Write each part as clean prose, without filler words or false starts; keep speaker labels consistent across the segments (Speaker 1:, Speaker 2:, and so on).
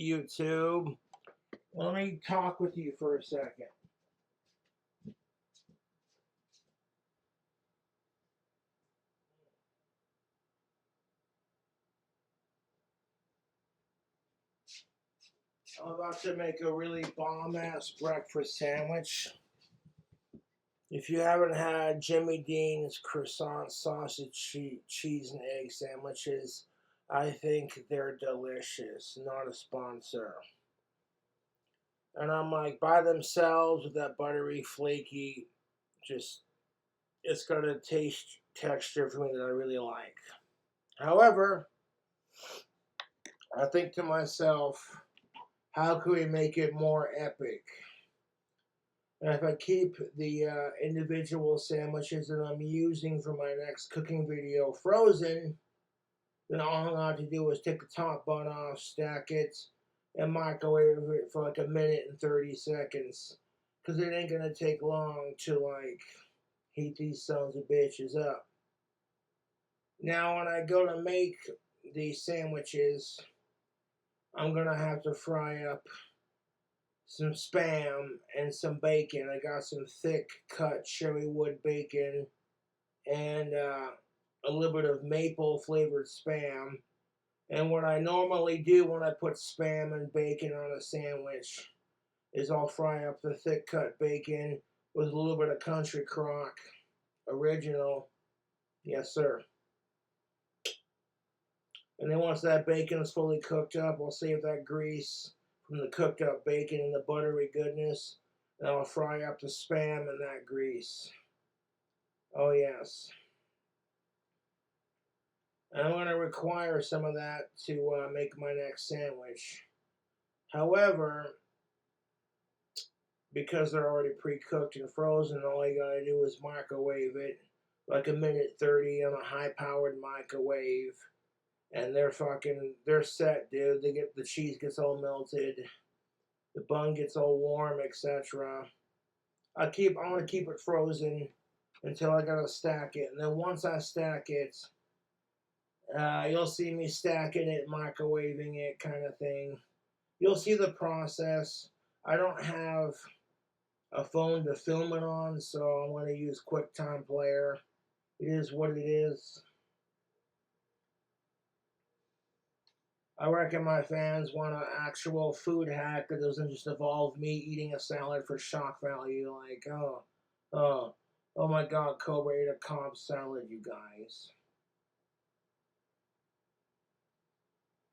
Speaker 1: YouTube. Let me talk with you for a second. I'm about to make a really bomb-ass breakfast sandwich. If you haven't had Jimmy Dean's croissant sausage, cheese, and egg sandwiches, I think they're delicious. Not a sponsor. And I'm like, by themselves with that buttery, flaky, just, it's got a texture for me that I really like. However, I think to myself, how can we make it more epic? And if I keep the individual sandwiches that I'm using for my next cooking video frozen, then all I have to do is take the top bun off, stack it, and microwave it for like a minute and 30 seconds. Because it ain't going to take long to like heat these sons of bitches up. Now when I go to make these sandwiches, I'm going to have to fry up some Spam and some bacon. I got some thick cut cherry wood bacon and a little bit of maple flavored Spam. And what I normally do when I put Spam and bacon on a sandwich is I'll fry up the thick cut bacon with a little bit of Country Crock original. Yes, sir. And then once that bacon is fully cooked up, I'll save that grease from the cooked up bacon and the buttery goodness, and I'll fry up the Spam in that grease. Oh yes. And I'm going to require some of that to make my next sandwich. However, because they're already pre-cooked and frozen, all you gotta do is microwave it like a minute 30 on a high-powered microwave, and they're set, dude. The cheese gets all melted, the bun gets all warm, etc. I want to keep it frozen until I gotta stack it, and then once I stack it, you'll see me stacking it, microwaving it, kind of thing. You'll see the process. I don't have a phone to film it on, so I'm going to use QuickTime Player. It is what it is. I reckon my fans want an actual food hack that doesn't just involve me eating a salad for shock value. Like, oh my God, Cobra ate a Cobb salad, you guys.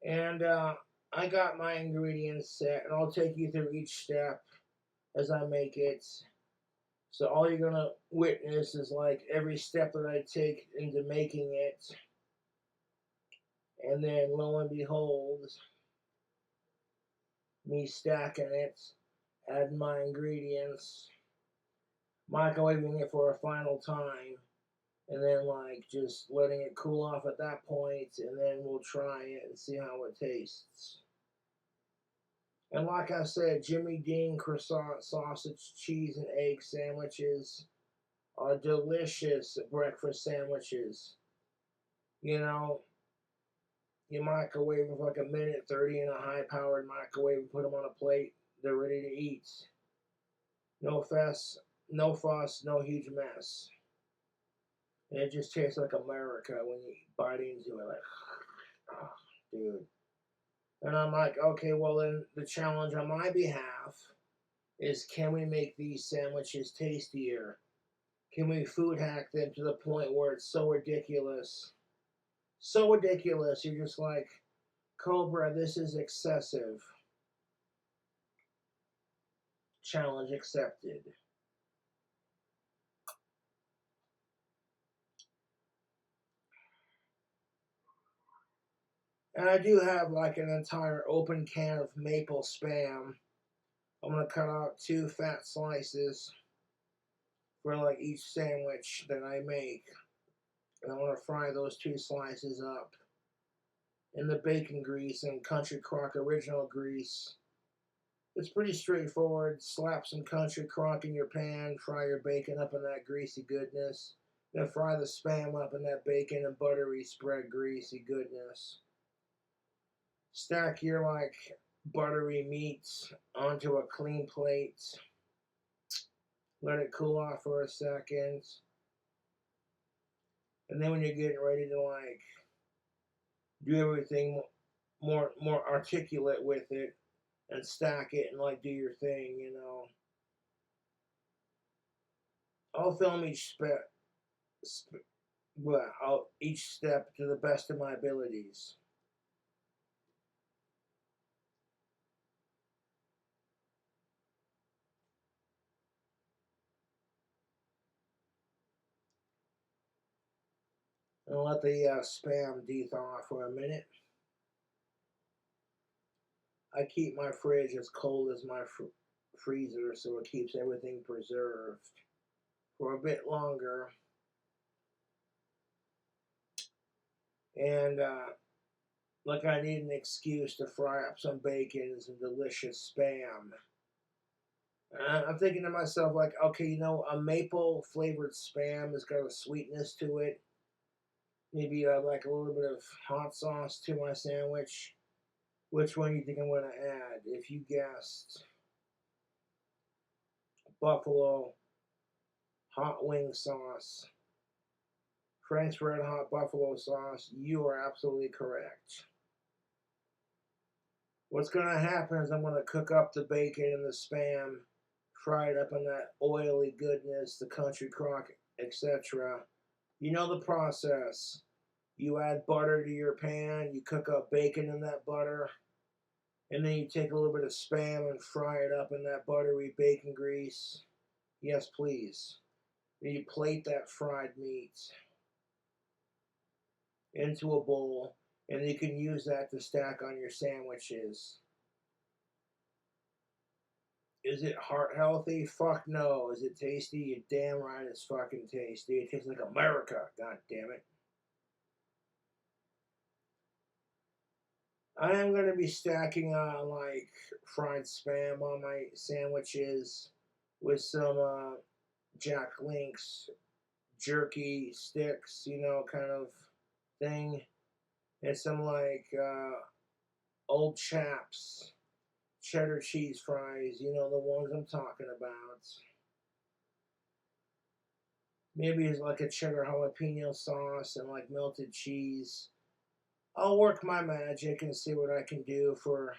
Speaker 1: And I got my ingredients set, and I'll take you through each step as I make it. So all you're gonna witness is like every step that I take into making it. And then lo and behold, me stacking it, adding my ingredients, microwaving it for a final time, and then like just letting it cool off at that point, and then we'll try it and see how it tastes. And like I said, Jimmy Dean croissant, sausage, cheese, and egg sandwiches are delicious breakfast sandwiches. You know, you microwave them for like a minute 30 in a high-powered microwave, put them on a plate, they're ready to eat. No fuss, no huge mess. And it just tastes like America when you bite into it, like, oh, dude. And I'm like, okay, well then the challenge on my behalf is, can we make these sandwiches tastier? Can we food hack them to the point where it's so ridiculous? So ridiculous, you're just like, Cobra, this is excessive. Challenge accepted. And I do have like an entire open can of maple Spam. I'm going to cut out 2 fat slices for like each sandwich that I make. And I want to fry those 2 slices up in the bacon grease and Country Crock original grease. It's pretty straightforward. Slap some Country Crock in your pan, fry your bacon up in that greasy goodness, then fry the Spam up in that bacon and buttery spread greasy goodness. Stack your like buttery meat onto a clean plate. Let it cool off for a second. And then when you're getting ready to like do everything more articulate with it and stack it and like do your thing, you know. I'll film each step to the best of my abilities. And let the spam de-thaw for a minute. I keep my fridge as cold as my freezer, so it keeps everything preserved for a bit longer. And like I need an excuse to fry up some bacon and some delicious spam. And I'm thinking to myself, like, okay, you know, a maple flavored spam has got a sweetness to it. Maybe like a little bit of hot sauce to my sandwich. Which one do you think I'm going to add? If you guessed buffalo hot wing sauce, Frank's Red Hot Buffalo sauce, you are absolutely correct. What's going to happen is I'm going to cook up the bacon and the spam, fry it up in that oily goodness, the country crock, etc. You know the process. You add butter to your pan, you cook up bacon in that butter, and then you take a little bit of spam and fry it up in that buttery bacon grease. Yes, please. Then you plate that fried meat into a bowl, and you can use that to stack on your sandwiches. Is it heart healthy? Fuck no. Is it tasty? You're damn right it's fucking tasty. It tastes like America, god damn it. I am going to be stacking like fried spam on my sandwiches with some Jack Link's jerky sticks, you know, kind of thing. And some like Old Chaps cheddar cheese fries, you know, the ones I'm talking about. Maybe it's like a cheddar jalapeno sauce and like melted cheese. I'll work my magic and see what I can do for.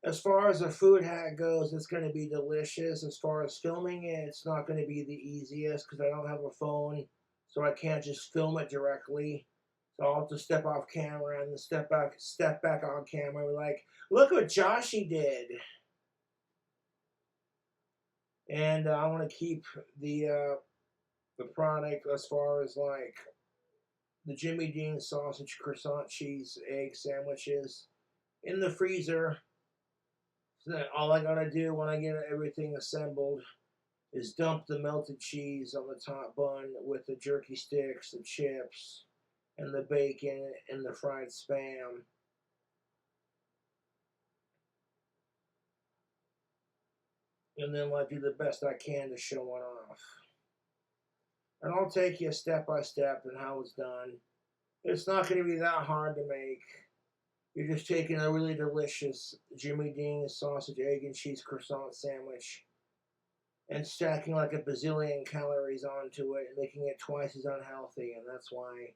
Speaker 1: As far as a food hack goes, it's going to be delicious. As far as filming it, it's not going to be the easiest because I don't have a phone, so I can't just film it directly. So I'll have to step off camera and then step back on camera. Like, look what Joshy did. And I want to keep the product as far as like the Jimmy Dean sausage, croissant, cheese, egg sandwiches in the freezer. So all I gotta do when I get everything assembled is dump the melted cheese on the top bun with the jerky sticks, the chips, and the bacon and the fried spam. And then like do the best I can to show it off. And I'll take you step by step in how it's done. It's not going to be that hard to make. You're just taking a really delicious Jimmy Dean sausage, egg, and cheese croissant sandwich and stacking like a bazillion calories onto it and making it twice as unhealthy. And that's why,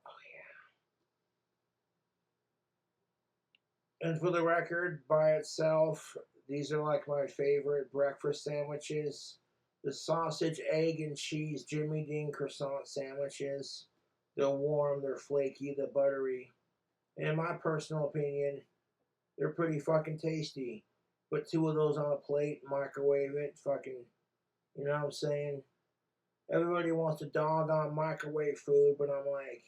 Speaker 1: oh yeah. And for the record, by itself, these are like my favorite breakfast sandwiches. The sausage, egg, and cheese Jimmy Dean croissant sandwiches. They're warm, they're flaky, they're buttery. And in my personal opinion, they're pretty fucking tasty. Put two of those on a plate, microwave it, fucking, you know what I'm saying? Everybody wants to dog on microwave food, but I'm like,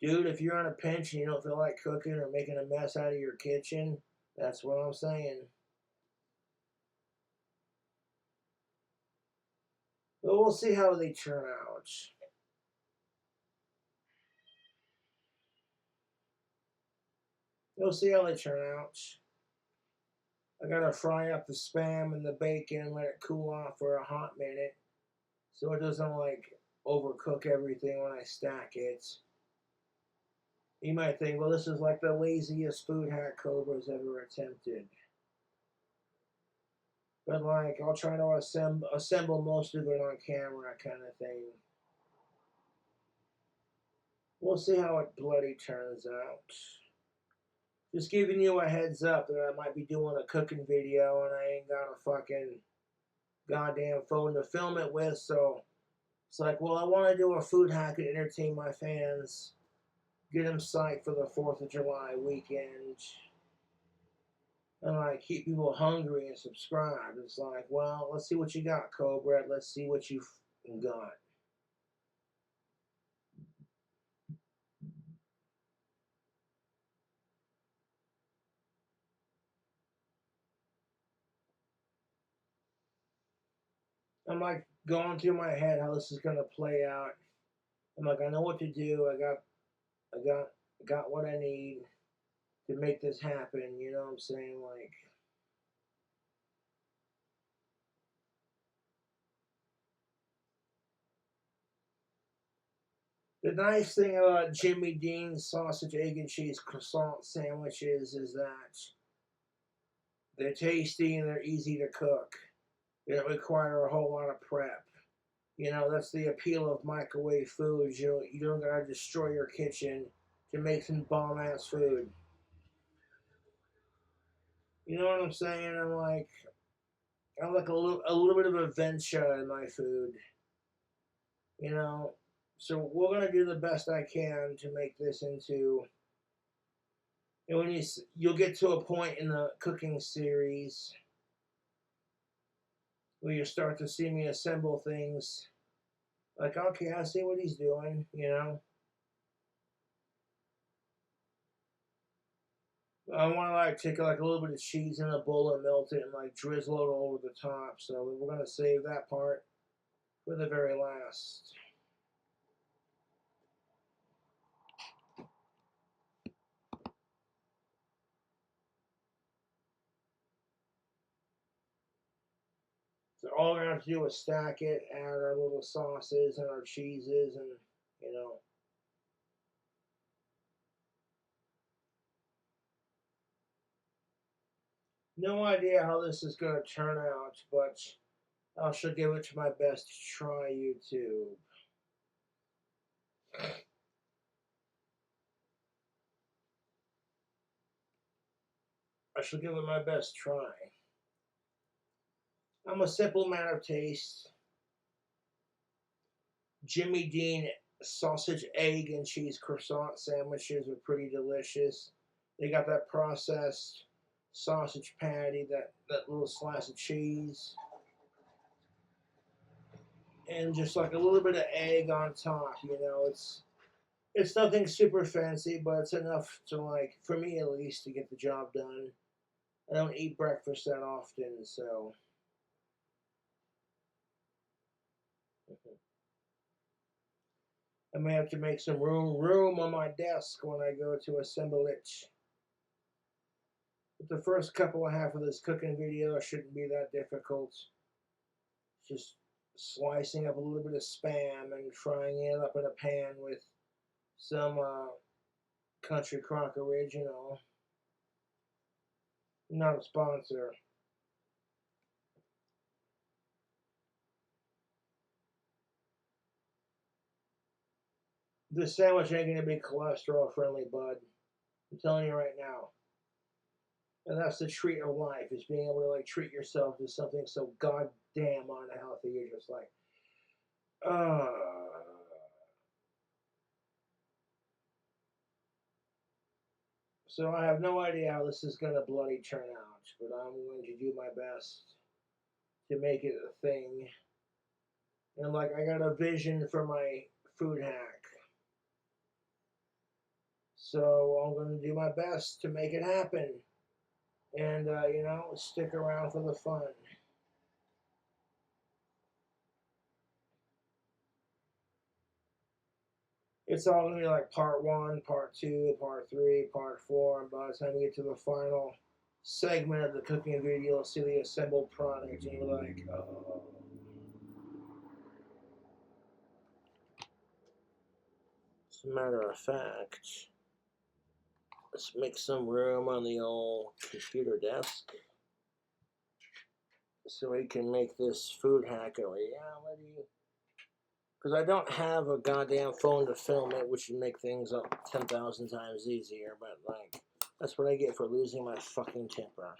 Speaker 1: dude, if you're on a pinch and you don't feel like cooking or making a mess out of your kitchen, that's what I'm saying. But we'll see how they turn out. We'll see how they turn out. I gotta fry up the spam and the bacon and let it cool off for a hot minute so it doesn't like overcook everything when I stack it. You might think, well, this is like the laziest food hack Cobra's ever attempted. But like, I'll try to assemble most of it on camera, kind of thing. We'll see how it bloody turns out. Just giving you a heads up that I might be doing a cooking video and I ain't got a fucking goddamn phone to film it with, so it's like, well, I want to do a food hack and entertain my fans, get them psyched for the 4th of July weekend, and like keep people hungry and subscribed. It's like, well, let's see what you got, Cobra. Let's see what you got. I'm like going through my head how this is gonna play out. I'm like, I know what to do. I got what I need to make this happen. You know what I'm saying? Like, the nice thing about Jimmy Dean's sausage, egg, and cheese croissant sandwiches is that they're tasty and they're easy to cook. They don't require a whole lot of prep. You know, that's the appeal of microwave foods. You don't gotta destroy your kitchen to make some bomb ass food. You know what I'm saying? I like a little bit of adventure in my food. You know, so we're gonna do the best I can to make this into. And when you'll get to a point in the cooking series where you start to see me assemble things, like, okay, I see what he's doing. You know, I want to like take like a little bit of cheese in a bowl and melt it and like drizzle it all over the top. So we're gonna save that part for the very last. So all we're gonna have to do is stack it, add our little sauces and our cheeses, and you know. No idea how this is gonna turn out, but I shall give it to my best try, YouTube. I shall give it my best try. I'm a simple man of taste. Jimmy Dean sausage, egg, and cheese croissant sandwiches are pretty delicious. They got that processed sausage patty, that little slice of cheese, and just like a little bit of egg on top. You know, it's nothing super fancy, but it's enough to, like, for me at least, to get the job done. I don't eat breakfast that often, so I may have to make some room on my desk when I go to assemble it. But the first couple of half of this cooking video shouldn't be that difficult. Just slicing up a little bit of Spam and frying it up in a pan with some Country Crock Original. Not a sponsor. This sandwich ain't gonna be cholesterol friendly, bud. I'm telling you right now. And that's the treat of life, is being able to like treat yourself to something so goddamn unhealthy. You're just like, uh so I have no idea how this is gonna bloody turn out, but I'm going to do my best to make it a thing. And like, I got a vision for my food hack. So I'm going to do my best to make it happen. And, you know, stick around for the fun. It's all going to be like part 1, part 2, part 3, part 4. And by the time we get to the final segment of the cooking video, you'll see the assembled product. And you're like, oh. As a matter of fact, Let's make some room on the old computer desk so we can make this food hack a reality. Because I don't have a goddamn phone to film it, which would make things up 10,000 times easier, but like, that's what I get for losing my fucking temper.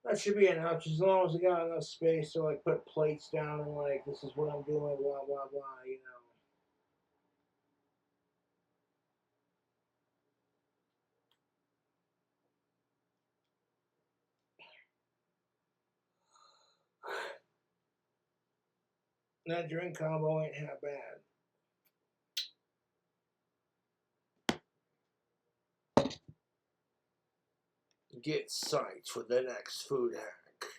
Speaker 1: That should be enough, just as long as I got enough space to like put plates down and like, this is what I'm doing, blah, blah, blah, you know. That drink combo ain't half bad. Get psyched for the next food hack.